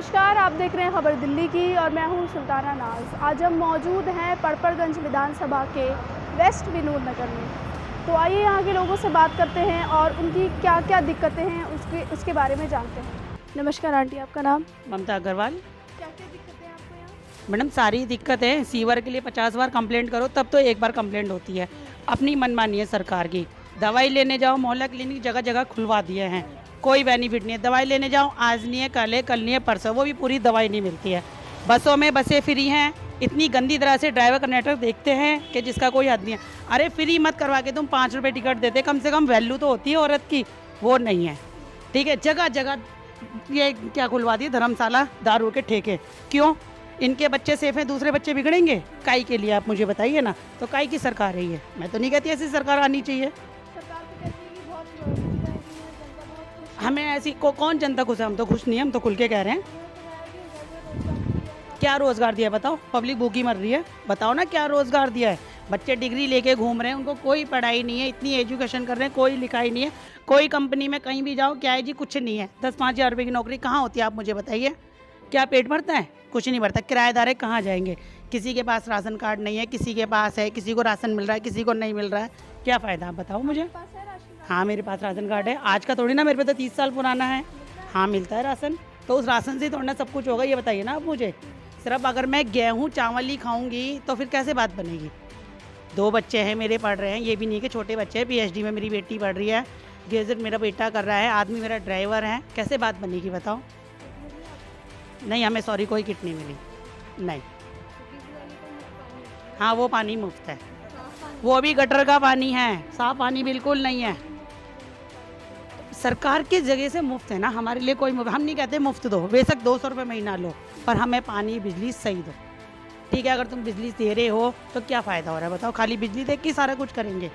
नमस्कार, आप देख रहे हैं खबर दिल्ली की और मैं हूं सुल्ताना नाज। आज हम मौजूद हैं पड़पड़गंज विधानसभा के वेस्ट विनोद नगर में। तो आइए यहाँ के लोगों से बात करते हैं और उनकी क्या क्या दिक्कतें हैं उसके बारे में जानते हैं। नमस्कार आंटी, आपका नाम? ममता अग्रवाल। क्या क्या दिक्कतें हैं आपको यहाँ? मैडम सारी दिक्कत है। सीवर के लिए 50 बार कंप्लेंट करो तब तो एक बार कंप्लेंट होती है। अपनी मनमानी है सरकार की। दवाई लेने जाओ, मोहल्ला क्लिनिक जगह जगह खुलवा दिए हैं, कोई बेनिफिट नहीं है। दवाई लेने जाओ, आज नहीं है कल है, कल नहीं है परसों, वो भी पूरी दवाई नहीं मिलती है। बसों में बसें फ्री हैं, इतनी गंदी तरह से ड्राइवर कंडक्टर देखते हैं कि जिसका कोई हद नहीं है। अरे फ्री मत करवा के तुम 5 रुपये टिकट देते, कम से कम वैल्यू तो होती है औरत की, वो नहीं है। ठीक है, जगह जगह ये क्या खुलवा दिए धर्मशाला, दारू के ठेके। क्यों? इनके बच्चे सेफ हैं, दूसरे बच्चे बिगड़ेंगे काई के लिए? आप मुझे बताइए ना। तो काई की सरकार है ये? मैं तो नहीं कहती ऐसी सरकार आनी चाहिए। सरकार तो कहती है कि बहुत सुविधाएं दी हैं, जनता बहुत खुश है। हमें ऐसी कौन जनता खुश है? हम तो खुश नहीं है, हम तो खुल के कह रहे हैं। क्या रोज़गार दिया है बताओ? पब्लिक भूखी मर रही है, बताओ ना क्या रोज़गार दिया है? बच्चे डिग्री लेके घूम रहे हैं, उनको कोई पढ़ाई नहीं है, इतनी एजुकेशन कर रहे हैं, कोई लिखाई नहीं है। कोई कंपनी में कहीं भी जाओ, क्या है जी? कुछ नहीं है। 10-5 हज़ार रुपये की नौकरी कहाँ होती है? आप मुझे बताइए। क्या पेट भरता है? कुछ नहीं भरता। किराएदार है, कहाँ जाएंगे? किसी के पास राशन कार्ड नहीं है, किसी के पास है, किसी को राशन मिल रहा है, किसी को नहीं मिल रहा है। क्या फ़ायदा? आप बताओ मुझे। पास है राशन? हाँ, मेरे पास राशन कार्ड है। आज का थोड़ी ना, मेरे पे तो 30 साल पुराना है। हाँ, मिलता है राशन। तो उस राशन से थोड़ा ना सब कुछ होगा, ये बताइए ना आप मुझे। सिर्फ अगर मैं गेहूँ चावल ही खाऊंगी तो फिर कैसे बात बनेगी? 2 बच्चे हैं मेरे, पढ़ रहे हैं। ये भी नहीं कि छोटे बच्चे हैं, PhD में मेरी बेटी पढ़ रही है, ग्रेजुएट मेरा बेटा कर रहा है, आदमी मेरा ड्राइवर है। कैसे बात बनेगी बताओ? नहीं, हमें सॉरी कोई किट नहीं मिली। नहीं। हाँ, वो पानी मुफ्त है, वो भी गटर का पानी है, साफ पानी बिल्कुल नहीं है। सरकार की जगह से मुफ्त है ना, हमारे लिए कोई हम नहीं कहते मुफ्त दो, बेशक 200 रुपये महीना लो, पर हमें पानी बिजली सही दो। ठीक है, अगर तुम बिजली दे रहे हो तो क्या फ़ायदा हो रहा है बताओ? खाली बिजली देख के सारा कुछ करेंगे?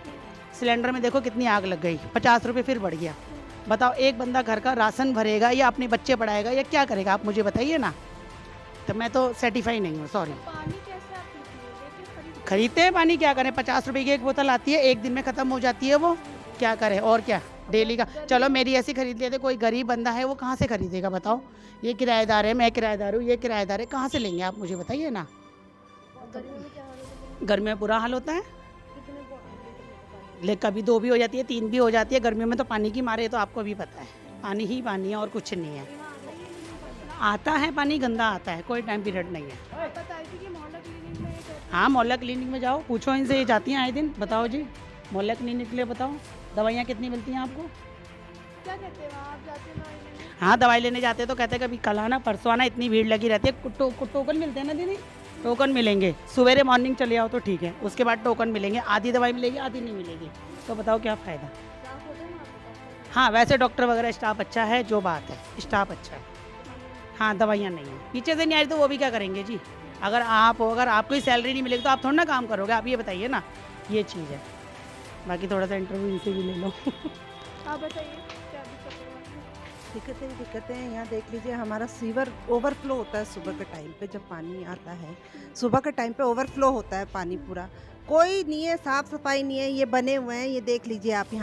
सिलेंडर में देखो कितनी आग लग गई, 50 रुपये फिर बढ़ गया। बताओ, एक बंदा घर का राशन भरेगा या अपने बच्चे पढ़ाएगा या क्या करेगा? आप मुझे बताइए ना। तो मैं तो सेटिफाई नहीं हूँ, सॉरी। पानी कैसे आप पीती हो? लेके खरीदते हैं पानी, क्या करें? 50 रुपये की एक बोतल आती है, एक दिन में ख़त्म हो जाती है वो। क्या करें और क्या? डेली का चलो मेरी ऐसी खरीद लेते, कोई गरीब बंदा है वो कहाँ से खरीदेगा बताओ? ये किराएदार है, मैं किराएदार हूँ, ये किराएदार है, कहाँ से लेंगे? आप मुझे बताइए ना। गर्मी में बुरा हाल होता है, लेकिन कभी 2 भी हो जाती है, 3 भी हो जाती है। गर्मियों में तो पानी की मारे, तो आपको भी पता है, पानी ही पानी है और कुछ नहीं है। आता है पानी, गंदा आता है, कोई टाइम पीरियड नहीं है। बताई थी कि मोहल्ला क्लिनिक में हाँ, मोहल्ला क्लिनिक में जाओ, पूछो इनसे, ये जाती हैं आए दिन। बताओ जी, मोहल्ला क्लिनिक के लिए बताओ, दवाइयाँ कितनी मिलती हैं आपको? क्या कहते हैं वहाँ आप जाते हैं दवाई लेने? हाँ, दवाई लेने जाते हैं तो कहते हैं कभी कल आना, परसों आना, इतनी भीड़ लगी रहती है। टोकन मिलते हैं ना दीदी? टोकन मिलेंगे, सवेरे मॉर्निंग चले आओ तो ठीक है, उसके बाद टोकन मिलेंगे, आधी दवाई मिलेगी, आधी नहीं मिलेगी। तो बताओ क्या फ़ायदा? स्टाफ होता है वहाँ पे? हाँ, वैसे डॉक्टर वगैरह स्टाफ अच्छा है, जो बात है, स्टाफ अच्छा है। हाँ, दवाइयाँ नहीं हैं, पीछे से नहीं आ रही तो वो भी क्या करेंगे जी? अगर आपको ही सैलरी नहीं मिलेगी तो आप थोड़ा ना काम करोगे? आप ये बताइए ना, ये चीज़ है। बाकी थोड़ा सा इंटरव्यू इनसे भी ले लो। आप बताइए क्या दिक्कत है वहाँ पे? दिक्कतें हैं। यहाँ देख लीजिए, हमारा सीवर ओवरफ्लो होता है सुबह के टाइम पे। जब पानी आता है सुबह के टाइम पे ओवरफ्लो होता है पानी पूरा, कोई नहीं है, साफ़ सफाई नहीं है। ये बने हुए हैं, ये देख लीजिए आप,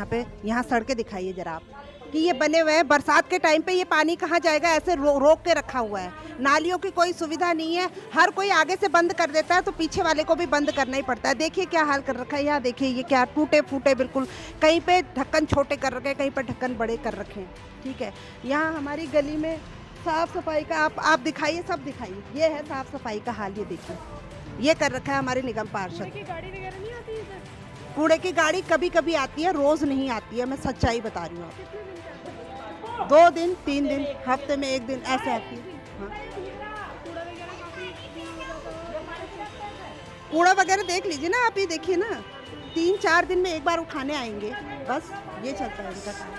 यहाँ सड़कें दिखाइए ज़रा आप कि ये बने हुए हैं। बरसात के टाइम पे ये पानी कहाँ जाएगा? ऐसे रोक के रखा हुआ है। नालियों की कोई सुविधा नहीं है, हर कोई आगे से बंद कर देता है तो पीछे वाले को भी बंद करना ही पड़ता है। देखिए क्या हाल कर रखा है, यहाँ देखिए ये क्या टूटे फूटे बिल्कुल, कहीं पे ढक्कन छोटे कर रखे हैं, कहीं पे ढक्कन बड़े कर रखे हैं। ठीक है, यहाँ हमारी गली में साफ़ सफाई का आप दिखाइए, सब दिखाइए। ये है साफ़ सफाई का हाल, ये देखिए, ये कर रखा है हमारे निगम पार्षद। कूड़े की गाड़ी वगैरह नहीं आती इधर? कूड़े की गाड़ी कभी कभी आती है, रोज़ नहीं आती है, मैं सच्चाई बता रही हूँ आपको। कितने दिन से आती है? 2 दिन 3 दिन, हफ्ते में 1 दिन ऐसे आती है। हाँ, कूड़ा वगैरह काफी दूर हो जाता है। कूड़ा वगैरह देख लीजिए ना आप, ही देखिए ना, 3-4 दिन में एक बार उठाने आएंगे, बस ये चलता है इनका काम।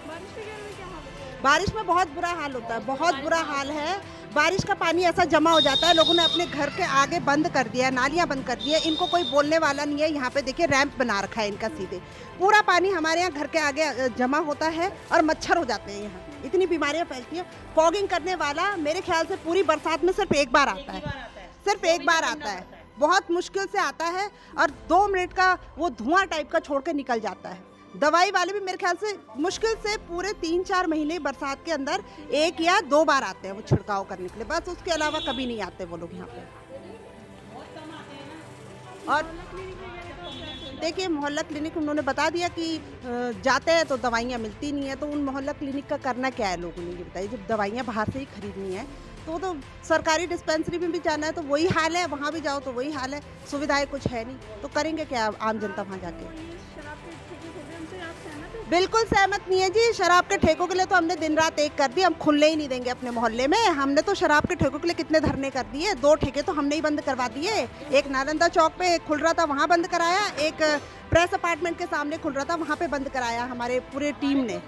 बारिश वगैरह में क्या हाल होता है? बारिश में बहुत बुरा हाल होता है, बहुत बुरा हाल है। बारिश का पानी ऐसा जमा हो जाता है, लोगों ने अपने घर के आगे बंद कर दिया है, नालियाँ बंद कर दी है, इनको कोई बोलने वाला नहीं है। यहाँ पे देखिए रैंप बना रखा है इनका, सीधे पूरा पानी हमारे यहाँ घर के आगे जमा होता है और मच्छर हो जाते हैं, यहाँ इतनी बीमारियाँ फैलती हैं। फॉगिंग करने वाला मेरे ख्याल से पूरी बरसात में सिर्फ एक बार आता है, सिर्फ एक बार आता है, बहुत मुश्किल से आता है और 2 मिनट का वो धुआं टाइप का छोड़ के निकल जाता है। दवाई वाले भी मेरे ख्याल से मुश्किल से पूरे 3-4 महीने बरसात के अंदर 1 या 2 बार आते हैं वो छिड़काव करने के लिए, बस उसके अलावा कभी नहीं आते वो लोग यहाँ पे। और देखिए मोहल्ला क्लिनिक उन्होंने बता दिया कि जाते हैं तो दवाइयाँ मिलती नहीं है, तो उन मोहल्ला क्लिनिक का करना क्या है लोगों ने ये बताइए। जब दवाइयाँ बाहर से ही खरीदनी है तो सरकारी डिस्पेंसरी में भी जाना है तो वही हाल है, वहाँ भी जाओ तो वही हाल है, सुविधाएं कुछ है नहीं, तो करेंगे क्या आम जनता वहाँ जाके। बिल्कुल सहमत नहीं है जी, शराब के ठेकों के लिए तो हमने दिन रात एक कर दी, हम खुलने ही नहीं देंगे अपने मोहल्ले में। हमने तो शराब के ठेकों के लिए कितने धरने कर दिए, 2 ठेके तो हमने ही बंद करवा दिए। एक नालंदा चौक पे खुल रहा था वहाँ बंद कराया, एक प्रेस अपार्टमेंट के सामने खुल रहा था वहाँ पे बंद कराया हमारे पूरे टीम ने,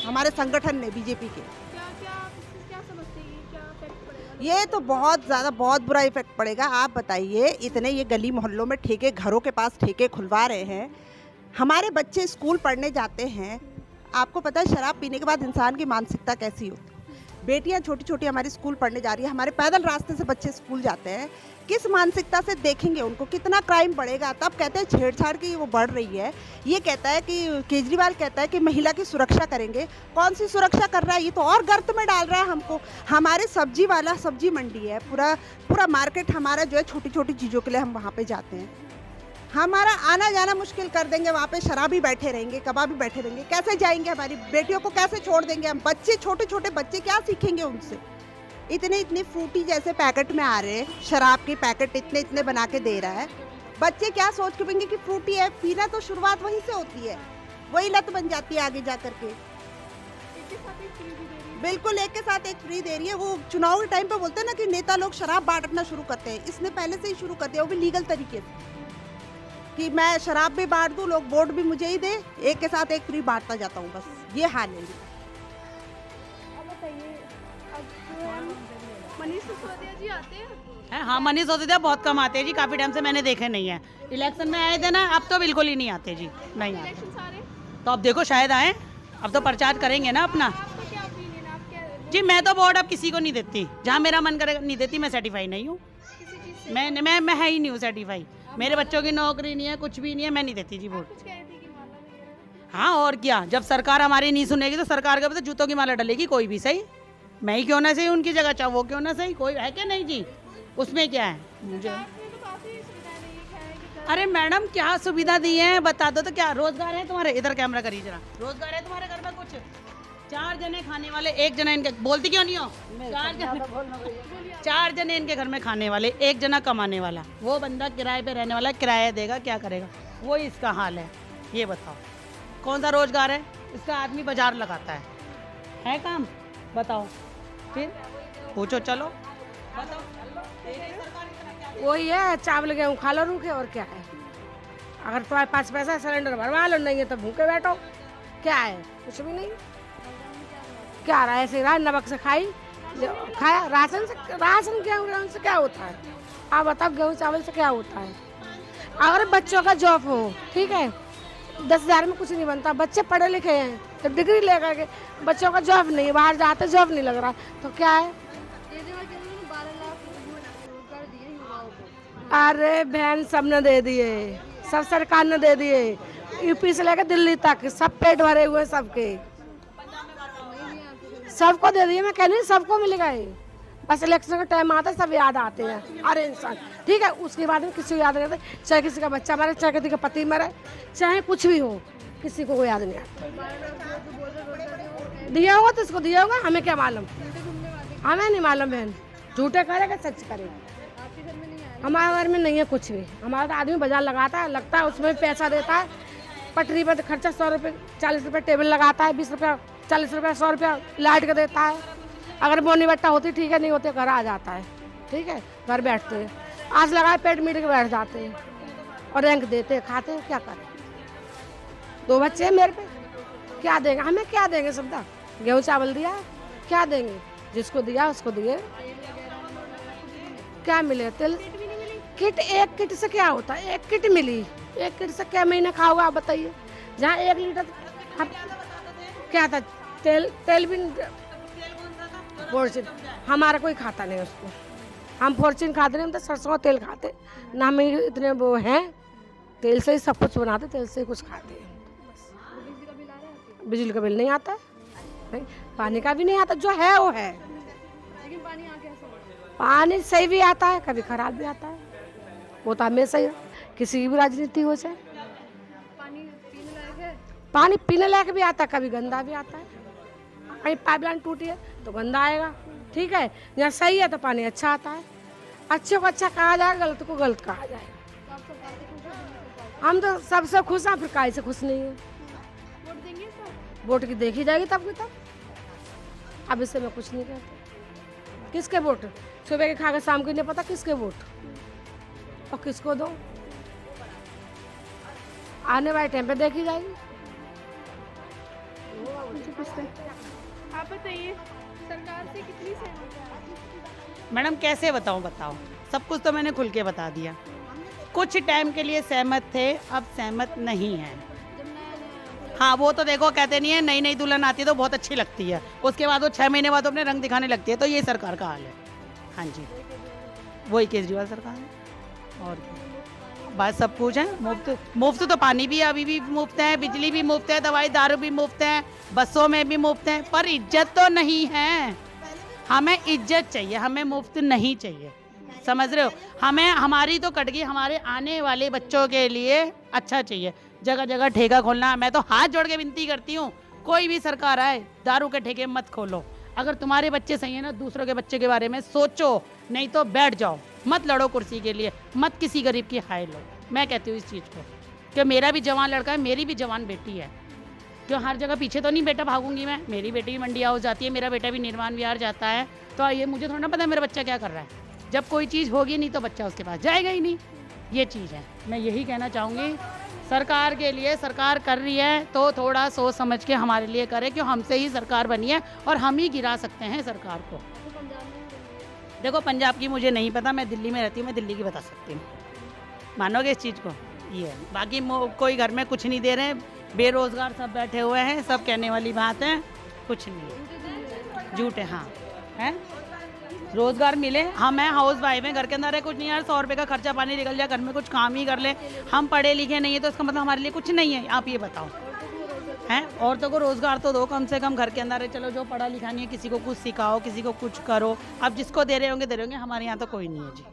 हमारे संगठन ने, बीजेपी के। ये तो बहुत ज़्यादा बहुत बुरा इफेक्ट पड़ेगा। आप बताइए, इतने ये गली मोहल्लों में ठेके, घरों के पास ठेके खुलवा रहे हैं, हमारे बच्चे स्कूल पढ़ने जाते हैं। आपको पता है शराब पीने के बाद इंसान की मानसिकता कैसी होती है। बेटियां छोटी छोटी हमारी स्कूल पढ़ने जा रही है, हमारे पैदल रास्ते से बच्चे स्कूल जाते हैं, किस मानसिकता से देखेंगे उनको, कितना क्राइम बढ़ेगा। तब कहते हैं छेड़छाड़ की वो बढ़ रही है। ये कहता है कि केजरीवाल कहता है कि महिला की सुरक्षा करेंगे, कौन सी सुरक्षा कर रहा है, ये तो और गर्त में डाल रहा है हमको। हमारे सब्जी वाला सब्जी मंडी है, पूरा मार्केट हमारा जो है, छोटी छोटी चीज़ों के लिए हम वहाँ पे जाते हैं, हमारा आना जाना मुश्किल कर देंगे। वहाँ पे शराबी बैठे रहेंगे, कबाबी बैठे रहेंगे, कैसे जाएंगे, हमारी बेटियों को कैसे छोड़ देंगे हम। बच्चे, छोटे छोटे बच्चे क्या सीखेंगे उनसे। इतने फ्रूटी जैसे पैकेट में आ रहे हैं, शराब के पैकेट इतने बना के दे रहा है, बच्चे क्या सोच के पिएंगे कि फ्रूटी है। पीना तो शुरुआत वहीं से होती है, वही लत बन जाती है आगे जा करके। बिल्कुल, एक के साथ एक फ्री दे रही है। वो चुनाव के टाइम पे बोलते हैं ना कि नेता लोग शराब बांटना शुरू करते हैं, इसने पहले से ही शुरू कर दिया, वो भी लीगल तरीके से, कि मैं शराब भी बांट दूं, लोग वोट भी मुझे ही दे, एक के साथ एक फ्री बांटता जाता हूं, बस ये हाल है। अब बताइए, अब मनीष सिसोदिया जी आते हैं? हाँ, मनीष सिसोदिया बहुत कम आते हैं जी, काफ़ी टाइम से मैंने देखे नहीं है। इलेक्शन में आए थे ना, अब तो बिल्कुल ही नहीं आते जी, नहीं आते। तो अब देखो शायद आए, अब तो प्रचार करेंगे ना अपना। जी मैं तो वोट अब किसी को नहीं देती, जहाँ मेरा मन करे नहीं देती, मैं सर्टिफाई नहीं हूँ, मैं है ही नहीं हूँ सर्टिफाई। मेरे बच्चों की नौकरी नहीं है, कुछ भी नहीं है, मैं नहीं देती जी वोट। हाँ और क्या, जब सरकार हमारी नहीं सुनेगी तो सरकार के तो जूतों की माला डलेगी, कोई भी सही, मैं ही क्यों ना सही उनकी जगह, चाहे वो क्यों ना सही, कोई है क्या नहीं जी, उसमें क्या है मुझे। अरे मैडम क्या सुविधा दी है बता दो तो। क्या रोजगार है तुम्हारे, इधर कैमरा करिए जरा, रोजगार है तुम्हारे घर में कुछ? 4 जने खाने वाले, 1 जना इनके, बोलती क्यों नहीं हो? 4 जने इनके घर में खाने वाले, 1 जना कमाने वाला, वो बंदा किराए पे रहने वाला, किराया देगा, क्या करेगा, वही इसका हाल है। ये बताओ कौन सा रोजगार है इसका? आदमी बाजार लगाता है काम, बताओ फिर पूछो, चलो बताओ। वही है, चावल गेहूँ खा लो रूखे, और क्या है। अगर तुम्हारे पास पैसा सिलेंडर भरवा लो, नहीं है तो भूखे बैठो, क्या है, कुछ भी नहीं। क्या रहा है, ऐसे रहा, नमक से खाया, राशन गेहूँ से क्या होता है? आप बताओ, गेहूँ चावल से क्या होता है? अगर बच्चों का जॉब हो, ठीक है, 10,000 में कुछ नहीं बनता, बच्चे पढ़े लिखे हैं तो डिग्री लेकर के, बच्चों का जॉब नहीं, बाहर जाते जॉब नहीं लग रहा, तो क्या है। अरे बहन, सब ने दे दिए, सब सरकार ने दे दिए, यूपी से लेकर दिल्ली तक सब पेट भरे हुए, सबको दे दिए। मैं कह रही सबको मिल गए, बस इलेक्शन का टाइम आता है सब याद आते हैं, अरे इंसान ठीक है, उसके बाद में किसी को याद नहीं आता, चाहे किसी का बच्चा मरे, चाहे किसी का पति मरे, चाहे कुछ भी हो, किसी को याद नहीं आता। दिया होगा तो इसको दिया होगा, हमें क्या मालूम, हमें नहीं मालूम बहन, झूठे करेगा सच करेगा। हमारे घर में नहीं है कुछ भी, हमारा तो आदमी बाजार लगाता है, लगता है उसमें पैसा देता है, पटरी पर खर्चा 100 रुपये 40 रुपये टेबल लगाता है, 20 रुपया 40 रुपया 100 रुपया लाइट का देता है। अगर बोनी बट्टा होती ठीक है, नहीं होते घर आ जाता है, ठीक है, घर बैठते हैं, आज लगाए पेट मीट के बैठ जाते हैं, और रैंक देते हैं, खाते हैं, क्या करें। 2 बच्चे हैं मेरे पे, क्या देंगे, हमें क्या देंगे, सबदा गेहूँ चावल दिया, क्या देंगे, जिसको दिया उसको दिए, क्या मिले, तेल किट, 1 किट से क्या होता है, 1 किट मिली, 1 किट से क्या महीना खाओगे आप बताइए। जहाँ 1 लीटर क्या था, तेल भी फॉर्चून, हमारा कोई खाता नहीं उसको, हम फॉर्चून खाते नहीं, हम तो सरसों तेल खाते ना, हमें इतने वो हैं, तेल से ही सब कुछ बनाते, तेल से ही कुछ खाते हैं। बिजली का बिल नहीं आता है, नहीं, पानी का भी नहीं आता, जो है वो है। लेकिन पानी आ कैसे? पानी सही भी आता है, कभी खराब भी आता है, वो तो हमेशा ही किसी की भी राजनीति हो जाए। पानी पीने लायक है? पानी पीने लायक भी आता है, कभी गंदा भी आता है। कहीं पाइपलाइन टूटी है तो गंदा आएगा, ठीक है। यहाँ सही है तो पानी अच्छा आता है। अच्छे को अच्छा कहा जाएगा, गलत को गलत कहा जाएगा। तो आप सरकार से खुश हो? हम तो सबसे खुश हैं, फिर काहे से खुश नहीं है। वोट देंगे सर? वोट की देखी जाएगी तब की तब। अब इससे मैं कुछ नहीं कहती। किसके वोट? सुबह के खा के शाम को नहीं पता किसके वोट और किसको दो, आने वाले टाइम पे देखी जाएगी। आप बताइए, सरकार से कितनी सहमत है आप? मैडम कैसे बताऊं, सब कुछ तो मैंने खुल के बता दिया। कुछ टाइम के लिए सहमत थे, अब सहमत नहीं है। हाँ, वो तो देखो कहते नहीं है, नई नई दुल्हन आती है तो बहुत अच्छी लगती है, उसके बाद वो 6 महीने बाद अपने रंग दिखाने लगती है। तो ये सरकार का हाल है। हाँ जी, वही केजरीवाल सरकार है। और क्या, बस सब कुछ है मुफ्त तो पानी भी अभी भी मुफ्त है, बिजली भी मुफ्त है, दवाई दारू भी मुफ्त है, बसों में भी मुफ्त है, पर इज्जत तो नहीं है। हमें इज्जत चाहिए, हमें मुफ्त नहीं चाहिए, समझ रहे हो? हमें हमारी तो कट गई, हमारे आने वाले बच्चों के लिए अच्छा चाहिए। जगह जगह ठेका खोलना, मैं तो हाथ जोड़ के विनती करती हूँ, कोई भी सरकार आए दारू के ठेके मत खोलो। अगर तुम्हारे बच्चे सही है ना, दूसरों के बच्चे के बारे में सोचो, नहीं तो बैठ जाओ, मत लड़ो कुर्सी के लिए, मत किसी गरीब की हाय लो। मैं कहती हूँ इस चीज़ को, कि मेरा भी जवान लड़का है, मेरी भी जवान बेटी है, क्यों हर जगह पीछे तो नहीं बेटा भागूंगी मैं। मेरी बेटी भी मंडी हाउस जाती है, मेरा बेटा भी निर्माण विहार जाता है, तो ये मुझे थोड़ा ना पता है मेरा बच्चा क्या कर रहा है। जब कोई चीज़ होगी नहीं तो बच्चा उसके पास जाएगा ही नहीं, ये चीज़ है। मैं यही कहना चाहूँगी सरकार के लिए, सरकार कर रही है तो थोड़ा सोच समझ के हमारे लिए करे, क्यों हमसे ही सरकार बनी है और हम ही गिरा सकते हैं सरकार को। देखो पंजाब की मुझे नहीं पता, मैं दिल्ली में रहती हूँ, मैं दिल्ली की बता सकती हूँ। मानोगे इस चीज़ को? ये है, बाकी कोई घर में कुछ नहीं दे रहे हैं, बेरोजगार सब बैठे हुए हैं, सब कहने वाली बात है, कुछ नहीं है, झूठ है। हाँ है, रोजगार मिले। हाँ, मैं हाउस वाइफ है, घर के अंदर है, कुछ नहीं यार, 100 रुपये का खर्चा पानी निकल जाए, घर में कुछ काम ही कर ले। हम पढ़े लिखे नहीं है तो इसका मतलब हमारे लिए कुछ नहीं है? आप ये बताओ, हैं? औरतों को रोजगार तो दो कम से कम, घर के अंदर है। चलो जो पढ़ा लिखा नहीं है, किसी को कुछ सिखाओ, किसी को कुछ करो। अब जिसको दे रहे होंगे दे रहे होंगे, हमारे यहाँ तो कोई नहीं है जी।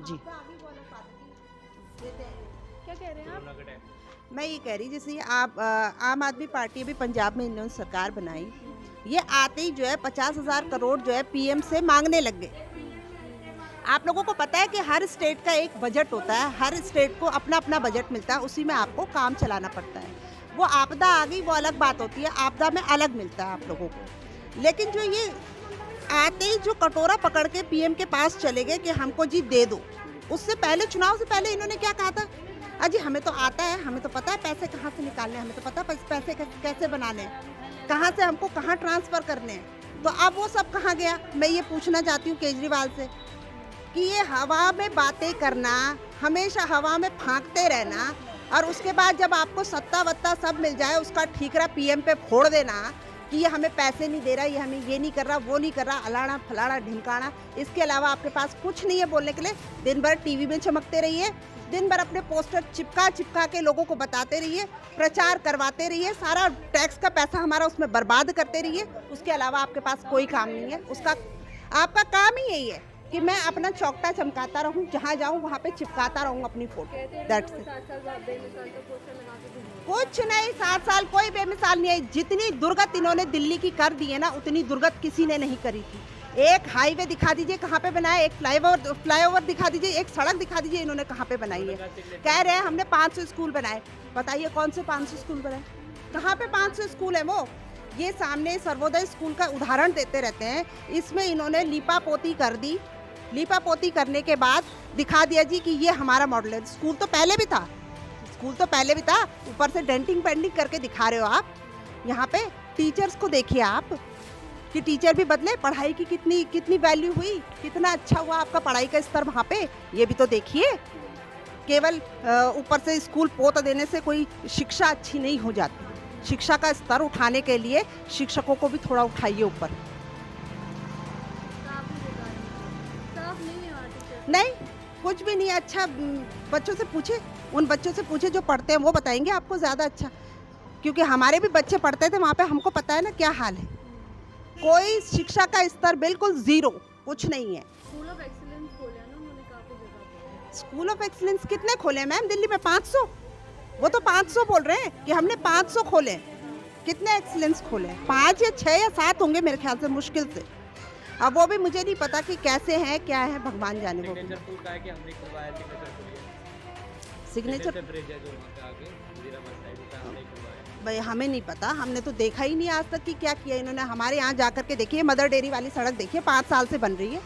जी क्या कह रहे हैं आप? मैं ये कह रही, जैसे आप आम आदमी पार्टी अभी पंजाब में इन्होंने सरकार बनाई, ये आते ही जो है 50,000 करोड़ जो है पीएम से मांगने लग गए। आप लोगों को पता है कि हर स्टेट का एक बजट होता है, हर स्टेट को अपना अपना बजट मिलता है, उसी में आपको काम चलाना पड़ता है। वो आपदा आ गई वो अलग बात होती है, आपदा में अलग मिलता है आप लोगों को। लेकिन जो ये आते ही जो कटोरा पकड़ के पीएम के पास चले गए कि हमको जी दे दो, उससे पहले चुनाव से पहले इन्होंने क्या कहा था? अजी हमें तो आता है, हमें तो पता है पैसे कहाँ से निकालने, हमें तो पता है पैसे कैसे बनाने हैं, कहाँ से हमको कहाँ ट्रांसफ़र करने हैं। तो अब वो सब कहाँ गया? मैं ये पूछना चाहती हूँ केजरीवाल से कि ये हवा में बातें करना, हमेशा हवा में फांकते रहना, और उसके बाद जब आपको सत्ता वत्ता सब मिल जाए उसका ठीकरा पीएम पे फोड़ देना कि ये हमें पैसे नहीं दे रहा, ये हमें ये नहीं कर रहा, वो नहीं कर रहा, अलाड़ा फलाड़ा ढिमकाना, इसके अलावा आपके पास कुछ नहीं है बोलने के लिए। दिन भर टीवी में चमकते रहिए, दिन भर अपने पोस्टर चिपका के लोगों को बताते रहिए, प्रचार करवाते रहिए, सारा टैक्स का पैसा हमारा उसमें बर्बाद करते रहिए। उसके अलावा आपके पास कोई काम नहीं है। उसका आपका काम ही यही है कि मैं अपना चौकटा चमकाता रहूं, जहां जाऊं वहां पे चिपकाता रहूं अपनी फोटो। दैट्स कुछ नहीं, 7 साल कोई बेमिसाल नहीं है। जितनी दुर्गत इन्होंने दिल्ली की कर दी है ना, उतनी दुर्गत किसी ने नहीं करी थी। एक हाईवे दिखा दीजिए कहाँ पे बनाया, एक फ्लाईओवर दिखा दीजिए, एक सड़क दिखा दीजिए इन्होंने कहाँ पे बनाई है। कह रहे हैं हमने 500 स्कूल बनाए, बताइए कौन से 500 स्कूल बनाए, कहाँ पे 500 स्कूल है? वो ये सामने सर्वोदय स्कूल का उदाहरण देते रहते हैं, इसमें इन्होंने लीपा पोती कर दी। लीपा पोती करने के बाद दिखा दिया जी कि ये हमारा मॉडल है। स्कूल तो पहले भी था, स्कूल तो पहले भी था, ऊपर से डेंटिंग पेंटिंग करके दिखा रहे हो आप। यहाँ पे टीचर्स को देखिए आप कि टीचर भी बदले, पढ़ाई की कितनी वैल्यू हुई, कितना अच्छा हुआ आपका पढ़ाई का स्तर वहाँ पे, ये भी तो देखिए। केवल ऊपर से स्कूल पोत देने से कोई शिक्षा अच्छी नहीं हो जाती। शिक्षा का स्तर उठाने के लिए शिक्षकों को भी थोड़ा उठाइए ऊपर। नहीं, कुछ भी नहीं अच्छा। बच्चों से पूछे, उन बच्चों से पूछे जो पढ़ते हैं, वो बताएंगे आपको ज़्यादा अच्छा। क्योंकि हमारे भी बच्चे पढ़ते थे वहाँ पे, हमको पता है ना क्या हाल है। कोई शिक्षा का स्तर बिल्कुल जीरो, कुछ नहीं है। स्कूल ऑफ एक्सीलेंस खोले हैं ना उन्होंने काफी जगह पे। स्कूल ऑफ एक्सीलेंस कितने खोले हैं मैम दिल्ली में? 500। वो तो 500 बोल रहे हैं कि हमने 500 खोले। कितने एक्सीलेंस खोले? 5 या 6 या 7 होंगे मेरे ख्याल से, मुश्किल से। अब वो भी मुझे नहीं पता कि कैसे हैं, क्या है, भगवान जाने। वो सिग्नेचर भाई हमें नहीं पता, हमने तो देखा ही नहीं आज तक कि क्या किया इन्होंने। हमारे यहाँ जाकर के देखिए, मदर डेयरी वाली सड़क देखिए, 5 साल से बन रही है।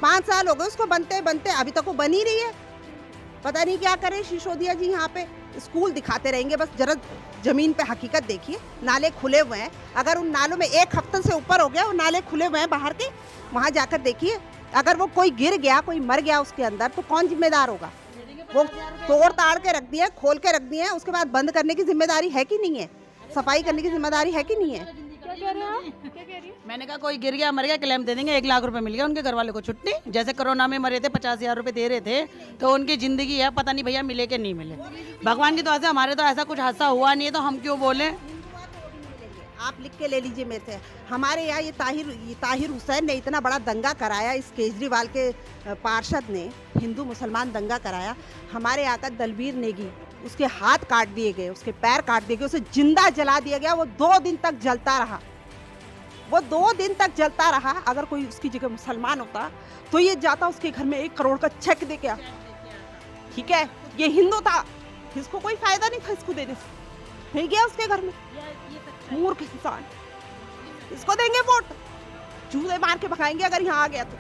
5 साल हो गए उसको बनते बनते, अभी तक वो बन ही रही है। पता नहीं क्या करें सिसोदिया जी यहाँ पे। स्कूल दिखाते रहेंगे बस, जरा जमीन पे हकीकत देखिए। नाले खुले हुए हैं, अगर उन नालों में 1 हफ्ते से ऊपर हो गया, वो नाले खुले हुए हैं बाहर के, वहाँ जाकर देखिए। अगर वो कोई गिर गया, कोई मर गया उसके अंदर, तो कौन जिम्मेदार होगा? वो तोड़ ताड़ के रख दिए, खोल के रख दिए, उसके बाद बंद करने की जिम्मेदारी है कि नहीं है? सफाई करने की जिम्मेदारी है कि नहीं है? क्या कह रहे हैं आप? क्या कह रही हैं? मैंने कहा कोई गिर गया मर गया क्लेम दे देंगे, 1 लाख रुपए मिल गया उनके घर वाले को छुट्टी। जैसे कोरोना में मरे थे 50,000 रुपए दे रहे थे, तो उनकी जिंदगी है, पता नहीं भैया मिले कि नहीं मिले। भगवान की दुआ से हमारे तो ऐसा कुछ हादसा हुआ नहीं है, तो हम क्यों बोले। आप लिख के ले लीजिए मेरे से। हमारे यहाँ ये ताहिर हुसैन ने इतना बड़ा दंगा कराया, इस केजरीवाल के पार्षद ने हिंदू मुसलमान दंगा कराया। हमारे यहाँ का दलबीर नेगी, उसके हाथ काट दिए गए, उसके पैर काट दिए गए, उसे जिंदा जला दिया गया। वो 2 दिन तक जलता रहा, वो 2 दिन तक जलता रहा। अगर कोई उसकी जगह मुसलमान होता तो ये जाता उसके घर में 1 करोड़ का चेक दे के। ठीक है, ये हिंदू था, इसको कोई फायदा नहीं था इसको देने से, नहीं गया उसके घर में। मूर्ख इंसान, इसको देंगे वोट, चूहे मार के भगाएंगे अगर यहाँ आ गया तो।